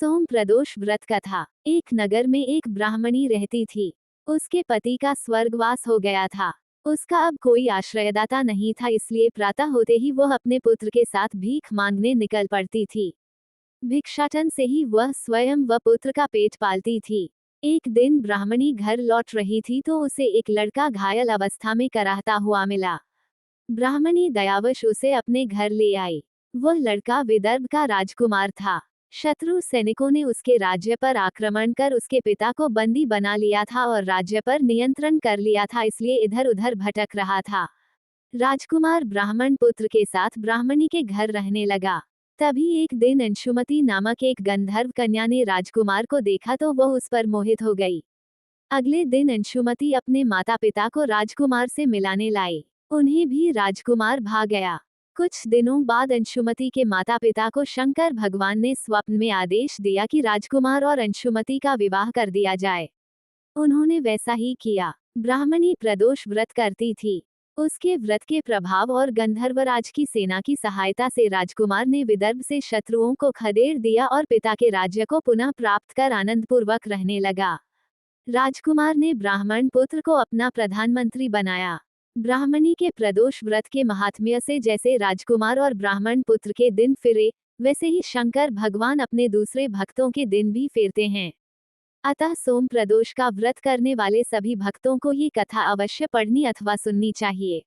सोम प्रदोष व्रत कथा। एक नगर में एक ब्राह्मणी रहती थी। उसके पति का स्वर्गवास हो गया था। उसका अब कोई आश्रयदाता नहीं था, इसलिए प्रातः होते ही वह अपने पुत्र के साथ भीख मांगने निकल पड़ती थी। भिक्षाटन से ही वह स्वयं व पुत्र का पेट पालती थी। एक दिन ब्राह्मणी घर लौट रही थी तो उसे एक लड़का घायल अवस्था में कराहता हुआ मिला। ब्राह्मणी दयावश उसे अपने घर ले आई। वह लड़का विदर्भ का राजकुमार था। शत्रु सैनिकों ने उसके राज्य पर आक्रमण कर उसके पिता को बंदी बना लिया था और राज्य पर नियंत्रण कर लिया था, इसलिए इधर उधर भटक रहा था। राजकुमार ब्राह्मण पुत्र के साथ ब्राह्मणी के घर रहने लगा। तभी एक दिन अंशुमति नामक एक गंधर्व कन्या ने राजकुमार को देखा तो वह उस पर मोहित हो गई। अगले दिन अंशुमति अपने माता पिता को राजकुमार से मिलाने लाई। उन्हें भी राजकुमार भा गया। कुछ दिनों बाद अंशुमति के माता पिता को शंकर भगवान ने स्वप्न में आदेश दिया कि राजकुमार और अंशुमति का विवाह कर दिया जाए। उन्होंने वैसा ही किया। ब्राह्मणी प्रदोष व्रत करती थी। उसके व्रत के प्रभाव और गंधर्वराज की सेना की सहायता से राजकुमार ने विदर्भ से शत्रुओं को खदेड़ दिया और पिता के राज्य को पुनः प्राप्त कर आनंदपूर्वक रहने लगा। राजकुमार ने ब्राह्मण पुत्र को अपना प्रधानमंत्री बनाया। ब्राह्मणी के प्रदोष व्रत के महात्म्य से जैसे राजकुमार और ब्राह्मण पुत्र के दिन फिरे, वैसे ही शंकर भगवान अपने दूसरे भक्तों के दिन भी फेरते हैं। अतः सोम प्रदोष का व्रत करने वाले सभी भक्तों को ये कथा अवश्य पढ़नी अथवा सुननी चाहिए।